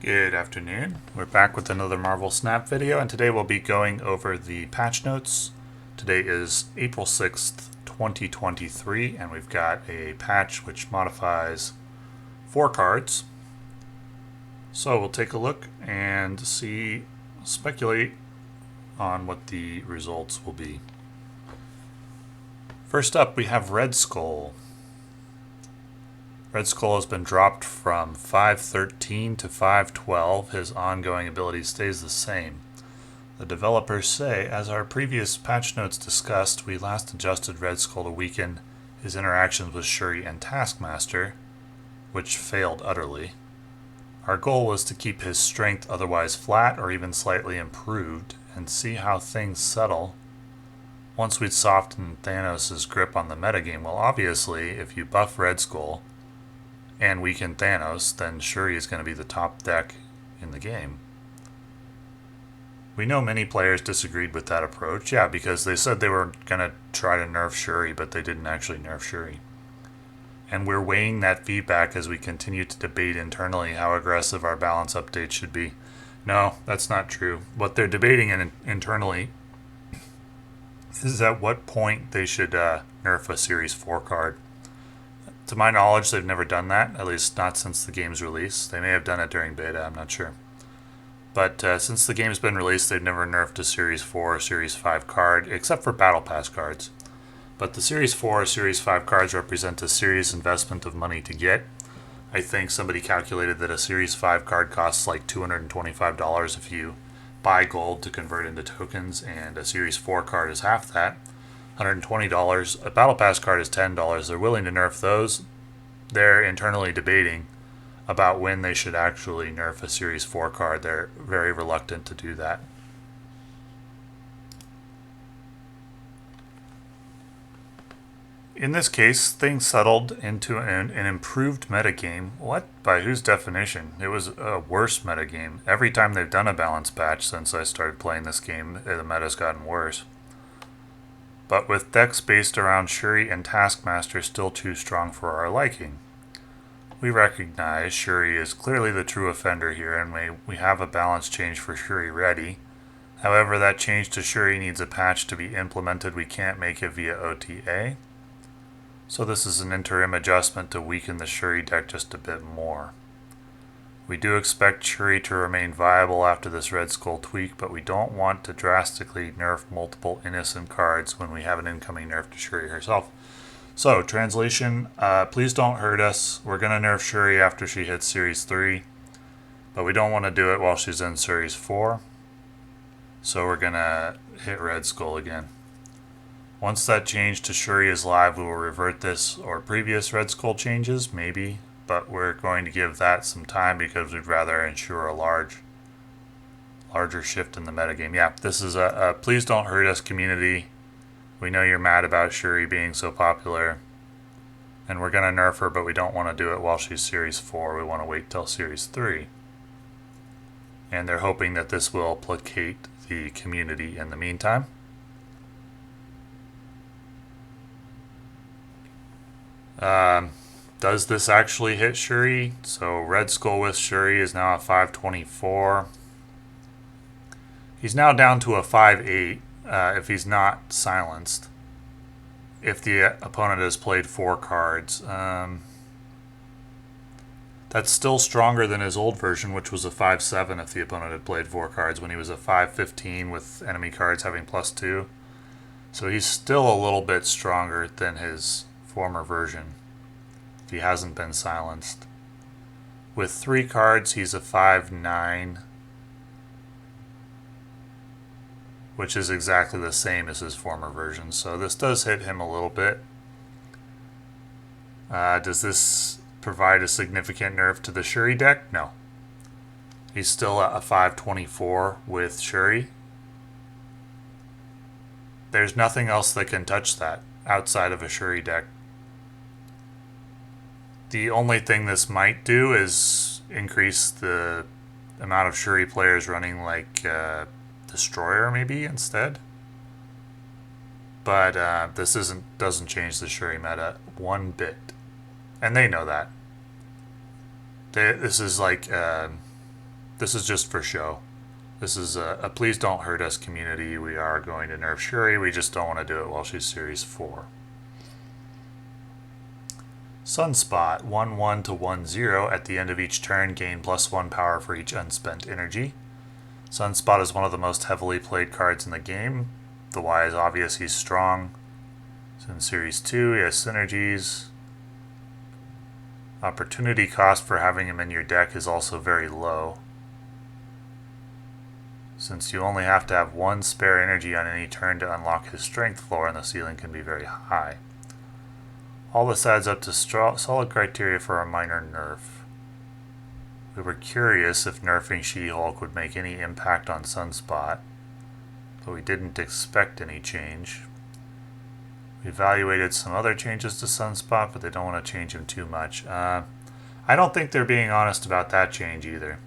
Good afternoon. We're back with another Marvel Snap video, and today we'll be going over the patch notes. Today is April 6th, 2023, and we've got a patch which modifies 4 cards. So we'll take a look and speculate on what the results will be. First up, we have Red Skull. Red Skull has been dropped from 513 to 512. His ongoing ability stays the same. The developers say, as our previous patch notes discussed, we last adjusted Red Skull to weaken his interactions with Shuri and Taskmaster, which failed utterly. Our goal was to keep his strength otherwise flat or even slightly improved, and see how things settle once we'd softened Thanos' grip on the metagame. Well, obviously, if you buff Red Skull and weaken Thanos, then Shuri is going to be the top deck in the game. We know many players disagreed with that approach, because they said they were going to try to nerf Shuri, but they didn't actually nerf Shuri. And we're weighing that feedback as we continue to debate internally how aggressive our balance updates should be. No, that's not true. What they're debating internally is at what point they should nerf a Series 4 card. To my knowledge, they've never done that, at least not since the game's release. They may have done it during beta, I'm not sure. But since the game's been released, they've never nerfed a Series 4 or Series 5 card, except for Battle Pass cards. But the Series 4 or Series 5 cards represent a serious investment of money to get. I think somebody calculated that a Series 5 card costs like $225 if you buy gold to convert into tokens, and a Series 4 card is half that. $120. A Battle Pass card is $10. They're willing to nerf those. They're internally debating about when they should actually nerf a Series 4 card. They're very reluctant to do that. In this case, things settled into an improved metagame. What? By whose definition? It was a worse metagame. Every time they've done a balance patch since I started playing this game, the meta's gotten worse. But with decks based around Shuri and Taskmaster still too strong for our liking. We recognize Shuri is clearly the true offender here, and we have a balance change for Shuri ready. However, that change to Shuri needs a patch to be implemented. We can't make it via OTA. So this is an interim adjustment to weaken the Shuri deck just a bit more. We do expect Shuri to remain viable after this Red Skull tweak, but we don't want to drastically nerf multiple innocent cards when we have an incoming nerf to Shuri herself. So, translation, please don't hurt us. We're going to nerf Shuri after she hits Series 3, but we don't want to do it while she's in Series 4. So we're going to hit Red Skull again. Once that change to Shuri is live, we will revert this or previous Red Skull changes, maybe, but we're going to give that some time because we'd rather ensure a larger shift in the metagame. Yeah, this is a please don't hurt us community. We know you're mad about Shuri being so popular, and we're going to nerf her, but we don't want to do it while she's Series 4. We want to wait till Series 3. And they're hoping that this will placate the community in the meantime. Does this actually hit Shuri? So Red Skull with Shuri is now a 524. He's now down to a 5-8 if he's not silenced. If the opponent has played 4 cards. That's still stronger than his old version, which was a 5-7 if the opponent had played 4 cards, when he was a 5-15 with enemy cards having +2. So he's still a little bit stronger than his former version if he hasn't been silenced. With 3 cards, he's a 5-9, which is exactly the same as his former version. So this does hit him a little bit. Does this provide a significant nerf to the Shuri deck? No. He's still a 524 with Shuri. There's nothing else that can touch that outside of a Shuri deck. The only thing this might do is increase the amount of Shuri players running like Destroyer maybe instead. But this doesn't change the Shuri meta one bit. And they know that. This is like This is just for show. This is a please don't hurt us community. We are going to nerf Shuri. We just don't want to do it while she's Series 4. Sunspot, 1-1 to 1-0. At the end of each turn, gain +1 power for each unspent energy. Sunspot is one of the most heavily played cards in the game. The why is obvious, he's strong. He's in Series 2, he has synergies. Opportunity cost for having him in your deck is also very low, since you only have to have one spare energy on any turn to unlock his strength floor, and the ceiling can be very high. All this adds up to solid criteria for a minor nerf. We were curious if nerfing She-Hulk would make any impact on Sunspot, but we didn't expect any change. We evaluated some other changes to Sunspot, but they don't want to change him too much. I don't think they're being honest about that change either.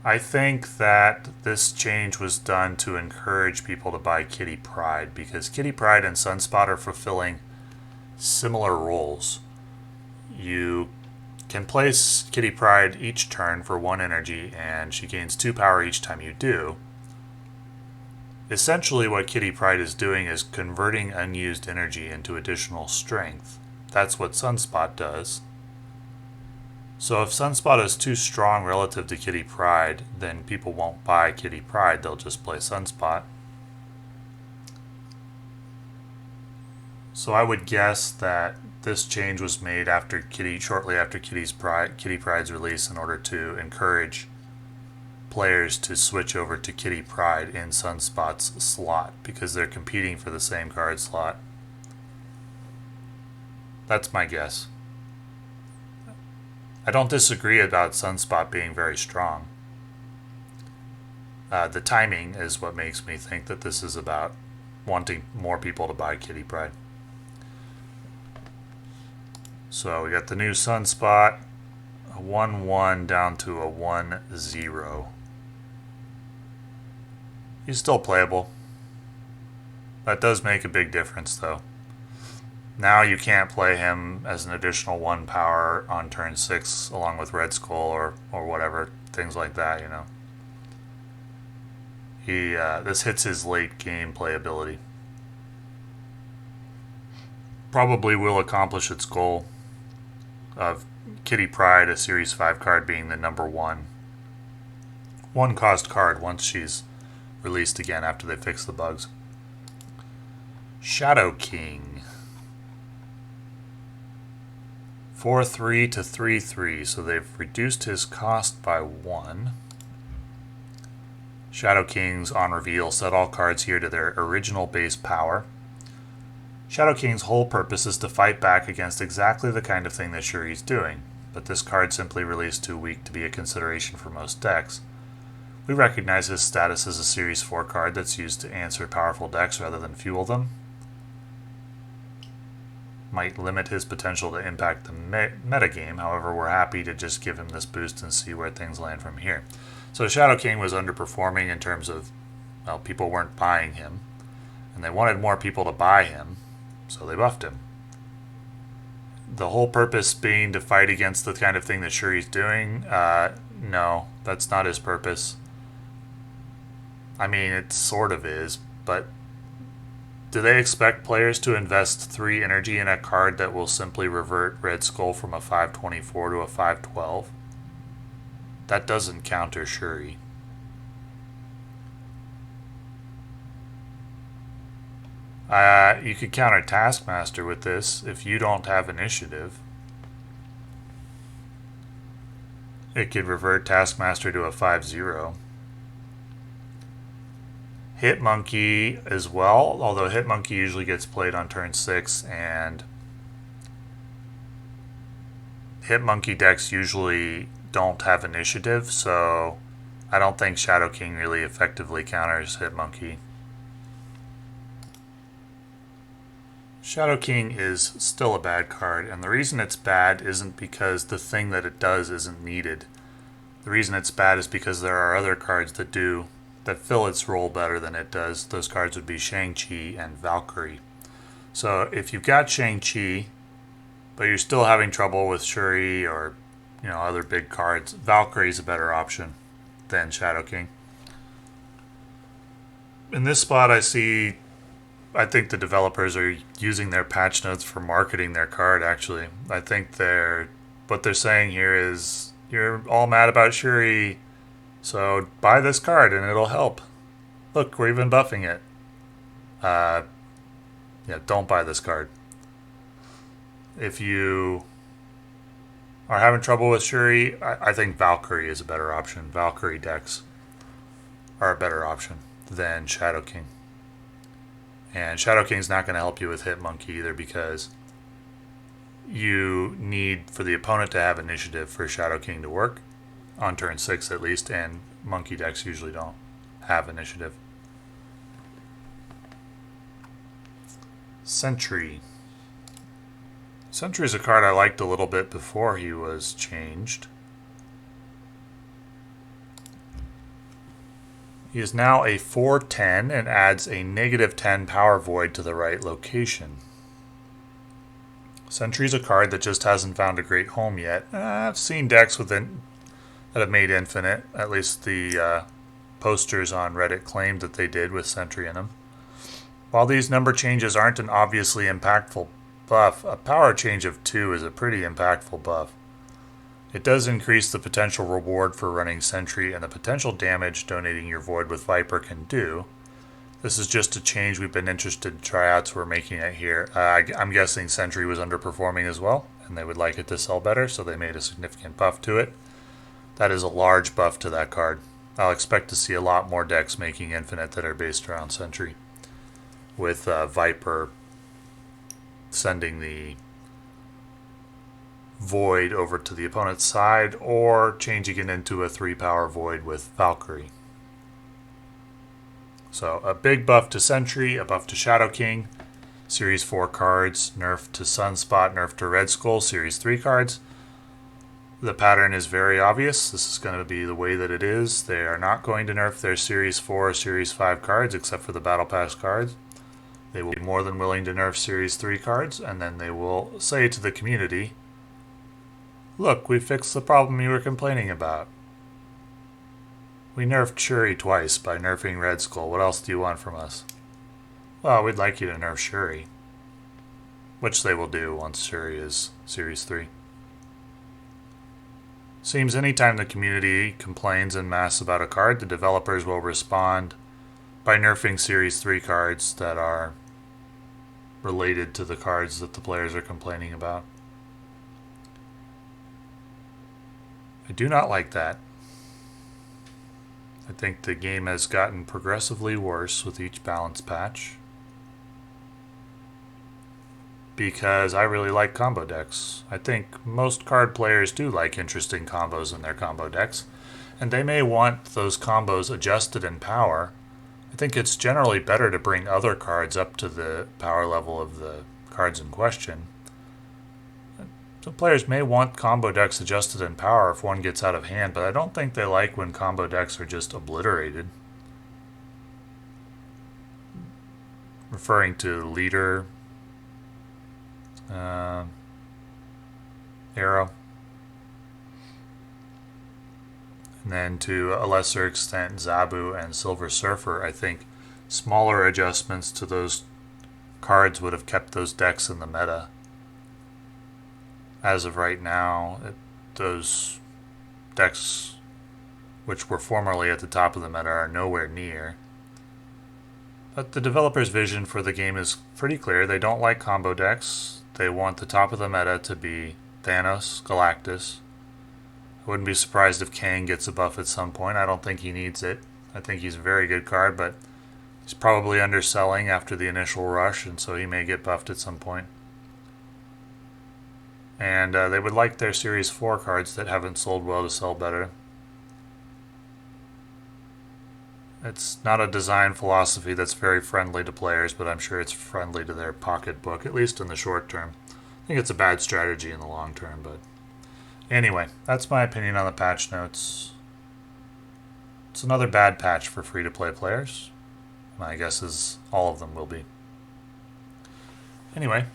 I think that this change was done to encourage people to buy Kitty Pryde, because Kitty Pryde and Sunspot are fulfilling similar roles. You can place Kitty Pryde each turn for 1 energy, and she gains 2 power each time you do. Essentially, what Kitty Pryde is doing is converting unused energy into additional strength. That's what Sunspot does. So if Sunspot is too strong relative to Kitty Pryde, then people won't buy Kitty Pryde, they'll just play Sunspot. So I would guess that this change was made shortly after Kitty Pryde's release in order to encourage players to switch over to Kitty Pryde in Sunspot's slot, because they're competing for the same card slot. That's my guess. I don't disagree about Sunspot being very strong. The timing is what makes me think that this is about wanting more people to buy Kitty Pryde. So we got the new Sunspot, a 1-1 down to a 1-0. He's still playable. That does make a big difference, though. Now you can't play him as an additional 1 power on turn 6 along with Red Skull or whatever, things like that, you know. This hits his late game playability. Probably will accomplish its goal of Kitty Pryde, a Series 5 card, being the number 1 cost card once she's released again after they fix the bugs. Shadow King. 4-3 to 3-3, so they've reduced his cost by 1. Shadow Kings, on reveal, set all cards here to their original base power. Shadow King's whole purpose is to fight back against exactly the kind of thing that Shuri's doing, but this card simply released too weak to be a consideration for most decks. We recognize his status as a Series 4 card that's used to answer powerful decks rather than fuel them. Might limit his potential to impact the metagame, however we're happy to just give him this boost and see where things land from here. So Shadow King was underperforming in terms of, well, people weren't buying him, and they wanted more people to buy him, so they buffed him. The whole purpose being to fight against the kind of thing that Shuri's doing? No, that's not his purpose. I mean, it sort of is, but do they expect players to invest 3 energy in a card that will simply revert Red Skull from a 524 to a 512? That doesn't counter Shuri. You could counter Taskmaster with this if you don't have initiative. It could revert Taskmaster to a 5-0. Hitmonkey as well, although Hitmonkey usually gets played on turn 6, and Hitmonkey decks usually don't have initiative, so I don't think Shadow King really effectively counters Hitmonkey. Shadow King is still a bad card, and the reason it's bad isn't because the thing that it does isn't needed. The reason it's bad is because there are other cards that fill its role better than it does. Those cards would be Shang-Chi and Valkyrie. So if you've got Shang-Chi, but you're still having trouble with Shuri or other big cards. Valkyrie's a better option than Shadow King. In this spot, I think the developers are using their patch notes for marketing their card, actually. I think what they're saying here is, you're all mad about Shuri, so buy this card and it'll help. Look, we're even buffing it. Yeah, don't buy this card. If you are having trouble with Shuri, I think Valkyrie is a better option. Valkyrie decks are a better option than Shadow King. And Shadow King's not going to help you with Hitmonkey either, because you need for the opponent to have initiative for Shadow King to work, on turn 6 at least, and Monkey decks usually don't have initiative. Sentry. Sentry is a card I liked a little bit before he was changed. He is now a 4/10 and adds a -10 power void to the right location. Sentry's a card that just hasn't found a great home yet. I've seen decks that have made infinite. At least the posters on Reddit claimed that they did with Sentry in them. While these number changes aren't an obviously impactful buff, a power change of 2 is a pretty impactful buff. It does increase the potential reward for running Sentry and the potential damage donating your Void with Viper can do. This is just a change we've been interested in tryouts, we're making it here. I'm guessing Sentry was underperforming as well, and they would like it to sell better, so they made a significant buff to it. That is a large buff to that card. I'll expect to see a lot more decks making infinite that are based around Sentry, with Viper sending the Void over to the opponent's side, or changing it into a 3-power Void with Valkyrie. So a big buff to Sentry, a buff to Shadow King, Series 4 cards, nerf to Sunspot, nerf to Red Skull, Series 3 cards. The pattern is very obvious. This is going to be the way that it is. They are not going to nerf their Series 4 or Series 5 cards, except for the Battle Pass cards. They will be more than willing to nerf Series 3 cards, and then they will say to the community, look, we fixed the problem you were complaining about. We nerfed Shuri twice by nerfing Red Skull. What else do you want from us? Well, we'd like you to nerf Shuri. Which they will do once Shuri is Series 3. Seems anytime the community complains en masse about a card, the developers will respond by nerfing Series 3 cards that are related to the cards that the players are complaining about. I do not like that. I think the game has gotten progressively worse with each balance patch, because I really like combo decks. I think most card players do like interesting combos in their combo decks, and they may want those combos adjusted in power. I think it's generally better to bring other cards up to the power level of the cards in question. So players may want combo decks adjusted in power if one gets out of hand, but I don't think they like when combo decks are just obliterated. Referring to Leader, Arrow, and then to a lesser extent Zabu and Silver Surfer. I think smaller adjustments to those cards would have kept those decks in the meta. As of right now, those decks, which were formerly at the top of the meta, are nowhere near. But the developer's vision for the game is pretty clear. They don't like combo decks. They want the top of the meta to be Thanos, Galactus. I wouldn't be surprised if Kang gets a buff at some point. I don't think he needs it. I think he's a very good card, but he's probably underselling after the initial rush, and so he may get buffed at some point. And they would like their Series 4 cards that haven't sold well to sell better. It's not a design philosophy that's very friendly to players, but I'm sure it's friendly to their pocketbook, at least in the short term. I think it's a bad strategy in the long term, but anyway, that's my opinion on the patch notes. It's another bad patch for free-to-play players. My guess is all of them will be. Anyway,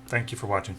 thank you for watching.